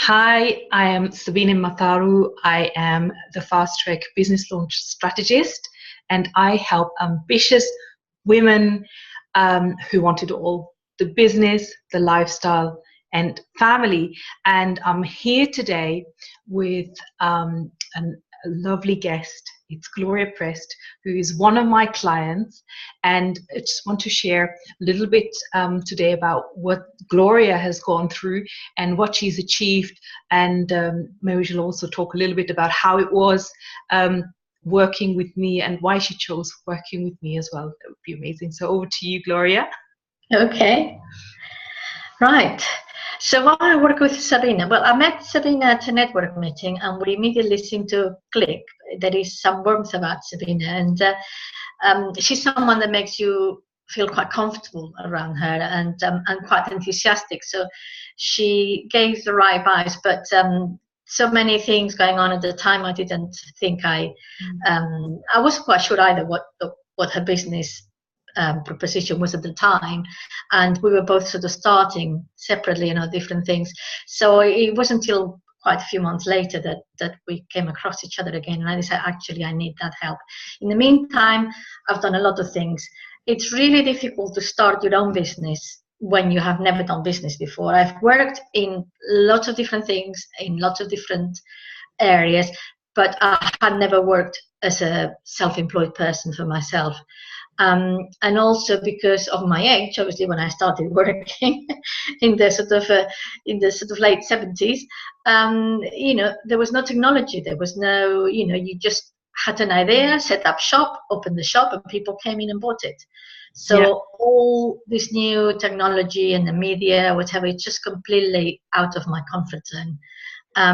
Hi, I am Sabine Mataru. I am the Fast Track Business Launch Strategist, and I help ambitious women who want to do all the business, the lifestyle, and family. And I'm here today with a lovely guest. It's Gloria Prest, who is one of my clients, and I just want to share a little bit today about what Gloria has gone through and what she's achieved, and maybe she'll also talk a little bit about how it was working with me and why she chose working with me as well. That would be amazing. So over to you, Gloria. Okay, right. So while I work with Sabina, well, I met Sabina at a network meeting, and we immediately seemed to click. There is some warmth about Sabina, and she's someone that makes you feel quite comfortable around her, and quite enthusiastic. So she gave the right vibes, but so many things going on at the time. I didn't think I wasn't quite sure either what her business proposition was at the time, and we were both sort of starting separately, different things. So it wasn't until quite a few months later that we came across each other again, and I decided actually I need that help. In the meantime, I've done a lot of things. It's really difficult to start your own business when you have never done business before. I've worked in lots of different things in lots of different areas, but I had never worked as a self-employed person for myself. And also because of my age, obviously, when I started working in the sort of late 70s, there was no technology. There was no, you just had an idea, set up shop, opened the shop, and people came in and bought it. So all this new technology and the media, whatever, it's just completely out of my comfort zone. I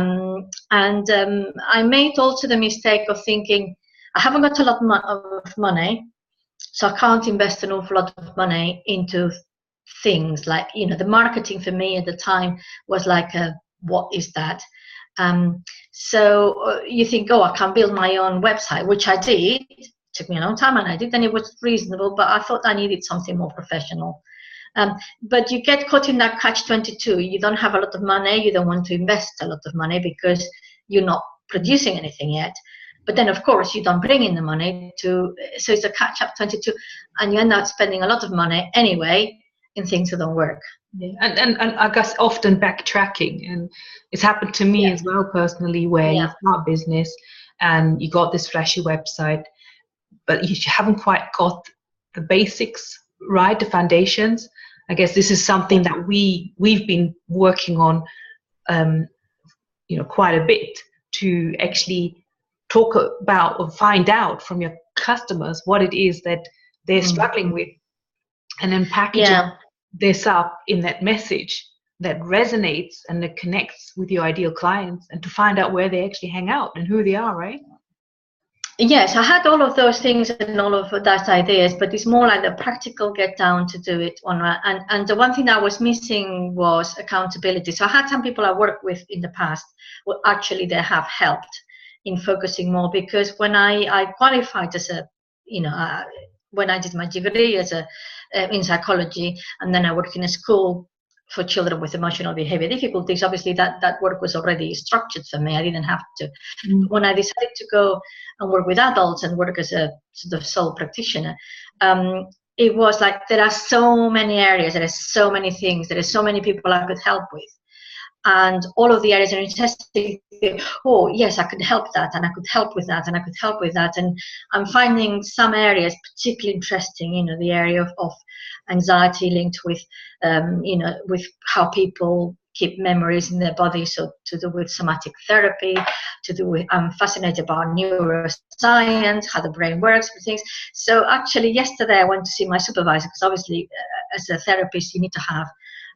made also the mistake of thinking, I haven't got a lot of money, so I can't invest an awful lot of money into things like, the marketing for me at the time was like, what is that? So you think, I can build my own website, which I did. It took me a long time, and I did, and it was reasonable, but I thought I needed something more professional. But you get caught in that catch-22. You don't have a lot of money. You don't want to invest a lot of money because you're not producing anything yet. But then, of course, you don't bring in the money so it's a catch-up 22, and you end up spending a lot of money anyway in things that don't work. Yeah. And I guess often backtracking, and it's happened to me as well personally, where you start business and you got this flashy website, but you haven't quite got the basics right, the foundations. I guess this is something that we've been working on, quite a bit, to actually talk about or find out from your customers what it is that they're struggling with, and then packaging this up in that message that resonates and that connects with your ideal clients, and to find out where they actually hang out and who they are, right? Yes, I had all of those things and all of that ideas, but it's more like the practical get down to do it on. And the one thing that I was missing was accountability. So I had some people I worked with in the past who actually they have helped in focusing more, because when I qualified as a, when I did my degree as in psychology, and then I worked in a school for children with emotional behavior difficulties, obviously that work was already structured for me. I didn't have to. When I decided to go and work with adults and work as a sort of sole practitioner, it was like, there are so many areas, there are so many things, there are so many people I could help with. And all of the areas are interesting. Oh, yes, I could help that, and I could help with that, and I could help with that. And I'm finding some areas particularly interesting, the area of anxiety linked with, with how people keep memories in their body. So to do with somatic therapy, I'm fascinated about neuroscience, how the brain works with things. So actually yesterday I went to see my supervisor, because obviously as a therapist you need to have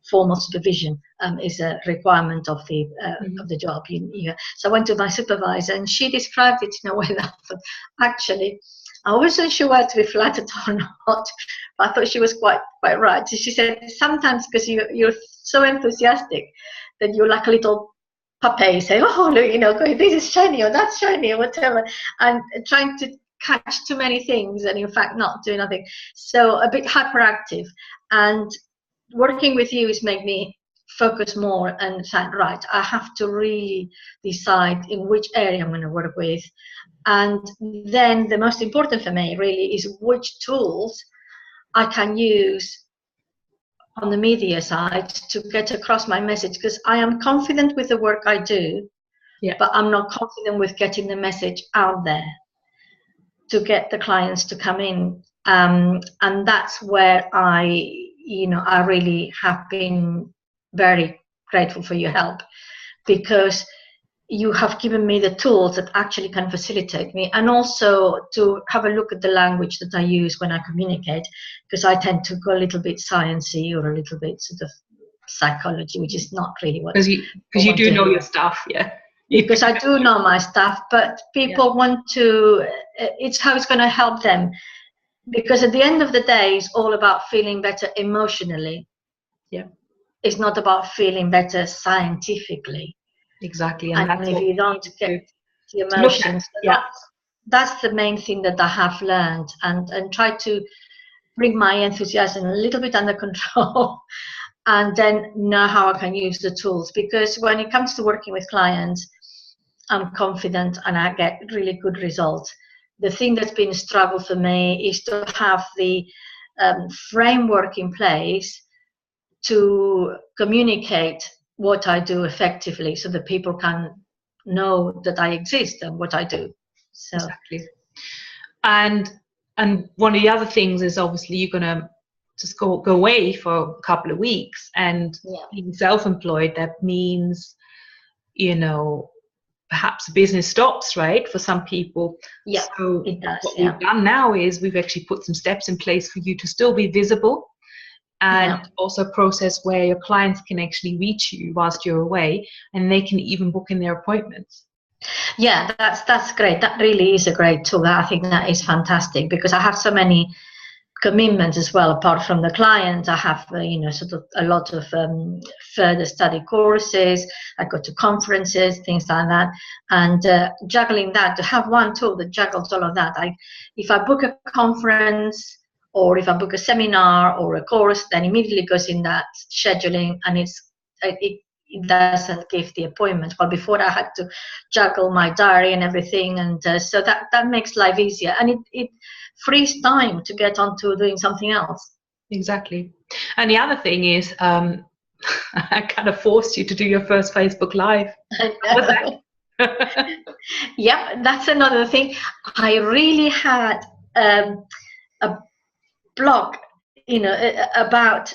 formal supervision, is a requirement of the job. So I went to my supervisor, and she described it in a way that actually I wasn't sure whether to be flattered or not, but I thought she was quite right. So she said, sometimes because you're so enthusiastic that you're like a little puppy, saying, oh, look, this is shiny or that's shiny or whatever, and trying to catch too many things and in fact not doing nothing. So a bit hyperactive. And working with you has made me focus more and say, right, I have to really decide in which area I'm going to work with. And then the most important for me really is which tools I can use on the media side to get across my message, because I am confident with the work I do, but I'm not confident with getting the message out there to get the clients to come in. And that's where I really have been very grateful for your help, because you have given me the tools that actually can facilitate me, and also to have a look at the language that I use when I communicate, because I tend to go a little bit sciencey or a little bit sort of psychology, which is not really what. Because you do know your stuff, Because I do know my stuff, but people want to. It's how it's going to help them, because at the end of the day, it's all about feeling better emotionally. Yeah, it's not about feeling better scientifically. Exactly, and if you don't get the emotions, that's the main thing that I have learned, and try to bring my enthusiasm a little bit under control, and then know how I can use the tools. Because when it comes to working with clients, I'm confident and I get really good results. The thing that's been a struggle for me is to have the framework in place to communicate what I do effectively, so that people can know that I exist and what I do. So. Exactly. And one of the other things is, obviously, you're gonna just go away for a couple of weeks, and being self-employed, that means, perhaps business stops, right, for some people. Yeah, so it does. What we've done now is we've actually put some steps in place for you to still be visible, and also a process where your clients can actually reach you whilst you're away, and they can even book in their appointments. Yeah, that's great. That really is a great tool. I think that is fantastic, because I have so many commitments as well. Apart from the clients, I have sort of a lot of further study courses. I go to conferences, things like that, and juggling that, to have one tool that juggles all of that. If I book a conference, or if I book a seminar or a course, then immediately goes in that scheduling, and it doesn't give the appointment. But before, I had to juggle my diary and everything, and so that makes life easier, and it frees time to get on to doing something else. Exactly. And the other thing is, I kind of forced you to do your first Facebook Live. Yep, that's another thing. I really had a blog, about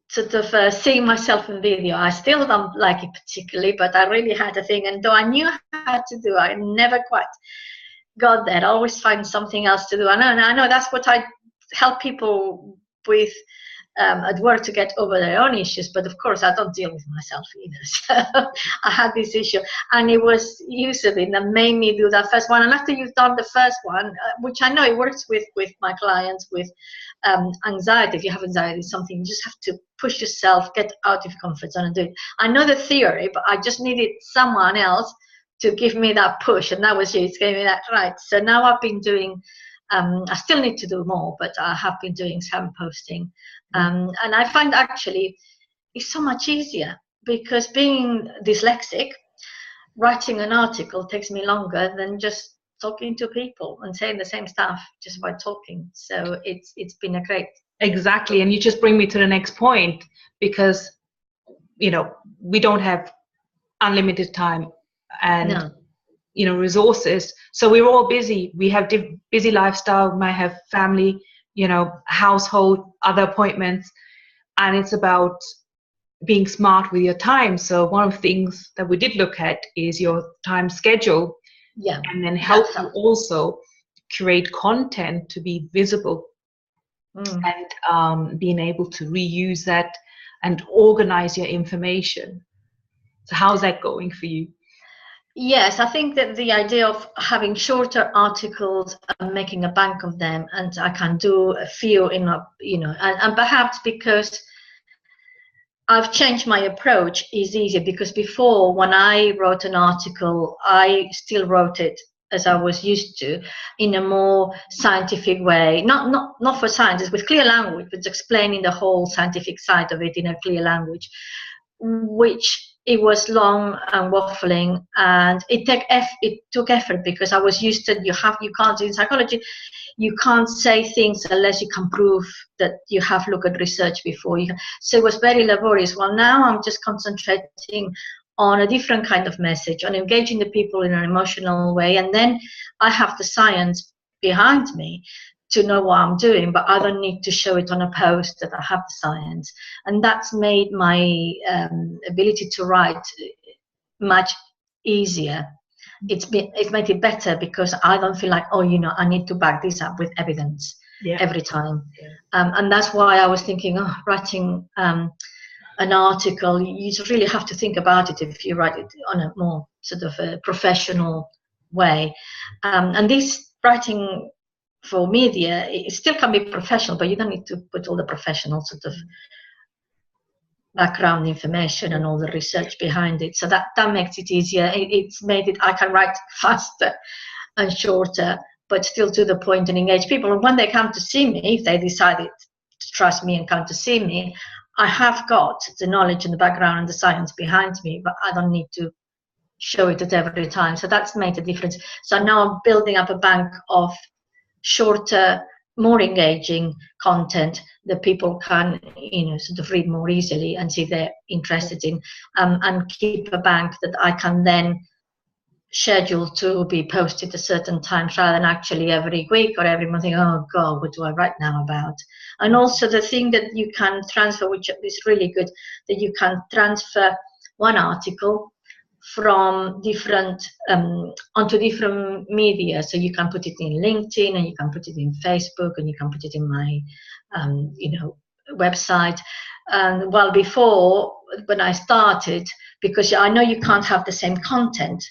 sort of seeing myself in video. I still don't like it particularly, but I really had a thing. And though I knew how to do, I never quite got that. I always find something else to do. I know that's what I help people with at work, to get over their own issues. But of course, I don't deal with myself either. So I had this issue, and it was usually that made me do that first one. And after you've done the first one, which I know it works with my clients with anxiety. If you have anxiety, it's something you just have to push yourself, get out of your comfort zone and do it. I know the theory, but I just needed someone else to give me that push, and that was you. It's giving me that right. So now I've been doing. I still need to do more, but I have been doing some posting, and I find actually it's so much easier, because being dyslexic, writing an article takes me longer than just talking to people and saying the same stuff just by talking. So it's been a great. Exactly, and you just bring me to the next point, because we don't have unlimited time and resources, so we're all busy. We have busy lifestyle, we might have family, household, other appointments, and it's about being smart with your time. So one of the things that we did look at is your time schedule, and then help you also create content to be visible, and being able to reuse that and organize your information. So how's that going for you? Yes, I think that the idea of having shorter articles and making a bank of them, and I can do a few and perhaps because I've changed my approach, is easier. Because before, when I wrote an article, I still wrote it as I was used to, in a more scientific way, not for scientists, with clear language, but explaining the whole scientific side of it in a clear language. which it was long and waffling, and it took effort, because I was used to, you can't, in psychology, you can't say things unless you can prove that you have looked at research before. So it was very laborious. Well, now I'm just concentrating on a different kind of message, on engaging the people in an emotional way, and then I have the science behind me to know what I'm doing, but I don't need to show it on a post that I have the science. And that's made my ability to write much easier. It's made it better, because I don't feel like, oh, I need to back this up with evidence every time. And that's why I was thinking, writing an article, you really have to think about it if you write it on a more sort of a professional way. And this writing for media, it still can be professional, but you don't need to put all the professional sort of background information and all the research behind it. So that makes it easier. It's made it, I can write faster and shorter, but still to the point, and engage people. And when they come to see me, if they decided to trust me and come to see me, I have got the knowledge and the background and the science behind me, but I don't need to show it at every time. So that's made a difference. So now I'm building up a bank of shorter, more engaging content that people can, sort of read more easily and see they're interested in, and keep a bank that I can then schedule to be posted at certain times, rather than actually every week or every month think, oh God, what do I write now about? And also the thing that you can transfer, which is really good, that you can transfer one article from different onto different media. So you can put it in LinkedIn, and you can put it in Facebook, and you can put it in my website. And well, before, when I started, because I know you can't have the same content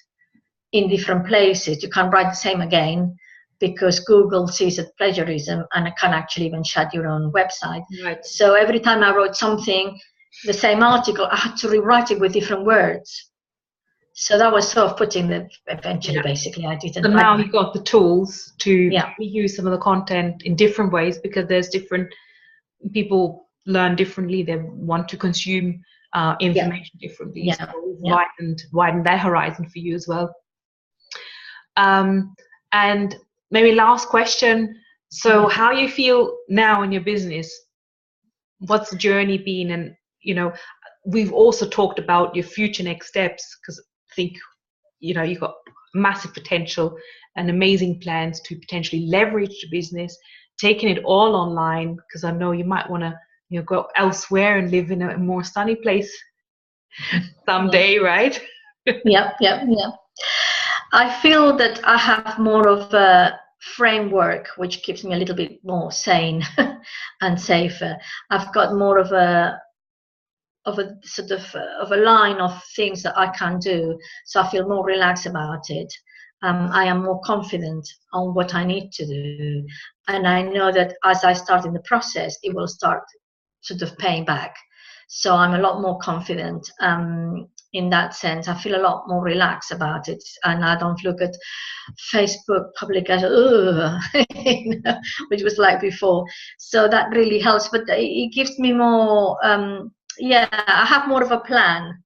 in different places, you can't write the same again, because Google sees it plagiarism, and it can actually even shut your own website. Right. So every time I wrote something, the same article, I had to rewrite it with different words. So that was sort of putting the, eventually, basically, I didn't. So now you got the tools to reuse some of the content in different ways, because there's different people learn differently. They want to consume information differently. So widened that horizon for you as well. And maybe last question. So how you feel now in your business? What's the journey been? And, we've also talked about your future next steps, because I think, you've got massive potential and amazing plans to potentially leverage the business, taking it all online, because I know you might want to, go elsewhere and live in a more sunny place someday, right? Yeah. I feel that I have more of a framework which keeps me a little bit more sane and safer. I've got more of a sort of a line of things that I can do, so I feel more relaxed about it. I am more confident on what I need to do, and I know that as I start in the process, it will start sort of paying back. So I'm a lot more confident in that sense. I feel a lot more relaxed about it, and I don't look at Facebook public as which was like before. So that really helps, but it gives me more I have more of a plan,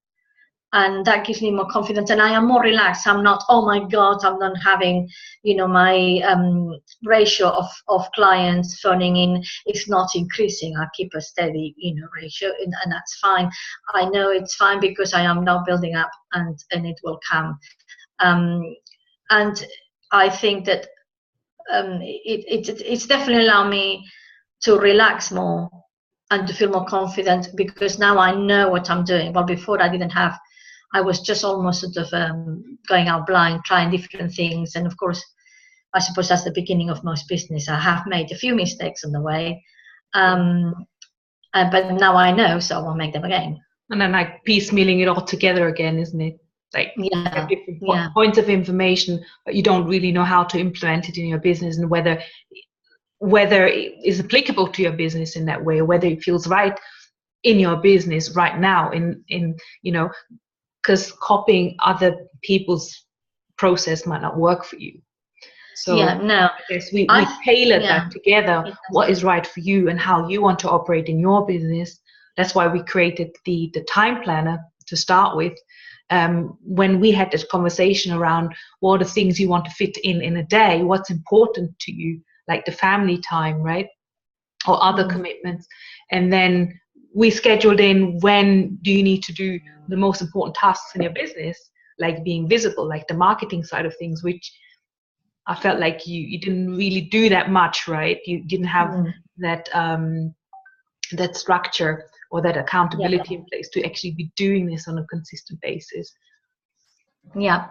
and that gives me more confidence, and I am more relaxed. I'm not, oh my God, I'm not having, my ratio of clients phoning in is not increasing. I keep a steady, ratio, and that's fine. I know it's fine, because I am now building up, and it will come. And I think that it's definitely allowed me to relax more and to feel more confident, because now I know what I'm doing. Well, before I was just almost sort of going out blind, trying different things. And of course, I suppose that's the beginning of most business. I have made a few mistakes on the way, but now I know, so I won't make them again. And then like piecemealing it all together again, isn't it? Like different points of information, but you don't really know how to implement it in your business, and whether it is applicable to your business in that way, or whether it feels right in your business right now, because copying other people's process might not work for you. So I guess we tailor that together, what is right for you and how you want to operate in your business, that's why we created the time planner to start with. When we had this conversation around what are the things you want to fit in a day, what's important to you, like the family time, right, or other commitments, and then we scheduled in when do you need to do the most important tasks in your business, like being visible, like the marketing side of things, which I felt like you didn't really do that much, right? You didn't have that that structure or that accountability in place to actually be doing this on a consistent basis. Yeah.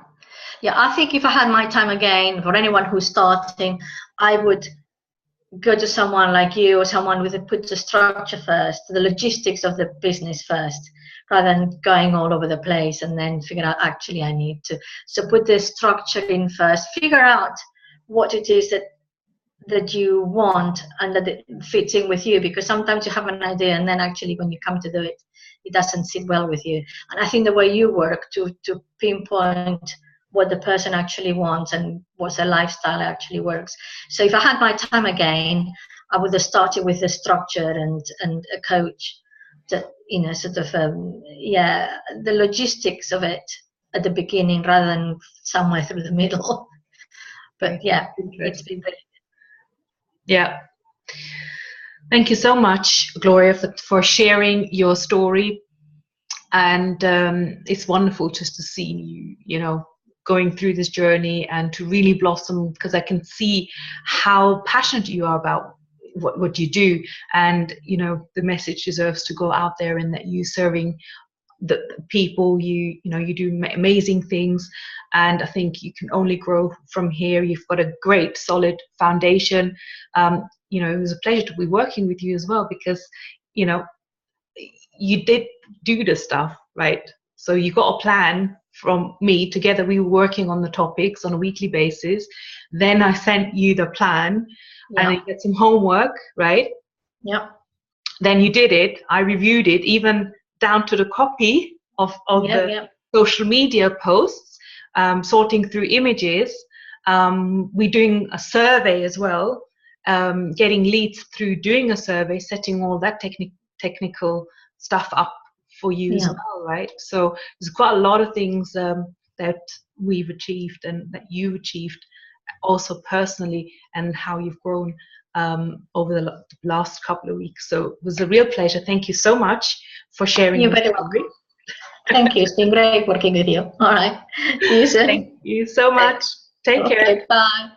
I think if I had my time again, for anyone who's starting, I would go to someone like you or someone with put the structure first, the logistics of the business first, rather than going all over the place and then figure out actually I need to. So put the structure in first, figure out what it is that you want and that it fits in with you, because sometimes you have an idea and then actually when you come to do it, it doesn't sit well with you. And I think the way you work to pinpoint what the person actually wants and what their lifestyle actually works. So if I had my time again, I would have started with a structure and a coach that, you know, sort of, the logistics of it at the beginning rather than somewhere through the middle. But yeah, it's been very. Yeah. Thank you so much, Gloria, for sharing your story. And it's wonderful just to see you, you know, going through this journey and to really blossom, because I can see how passionate you are about what you do. And, you know, the message deserves to go out there, and that you serving the people, you know, you do amazing things. And I think you can only grow from here. You've got a great solid foundation. You know, it was a pleasure to be working with you as well, because, you know, you did do the stuff, right? So you got a plan from me. Together we were working on the topics on a weekly basis. Then I sent you the plan, and you get some homework, right? Yeah. Then you did it. I reviewed it, even down to the copy of the social media posts, sorting through images. We're doing a survey as well, getting leads through doing a survey, setting all that technical stuff up for you as well, right? So there's quite a lot of things that we've achieved and that you've achieved also personally, and how you've grown over the last couple of weeks. So it was a real pleasure. Thank you so much for sharing. You're very welcome. Thank you. It's been great working with you. All right. See you soon. Thank you so much. Take care. Bye.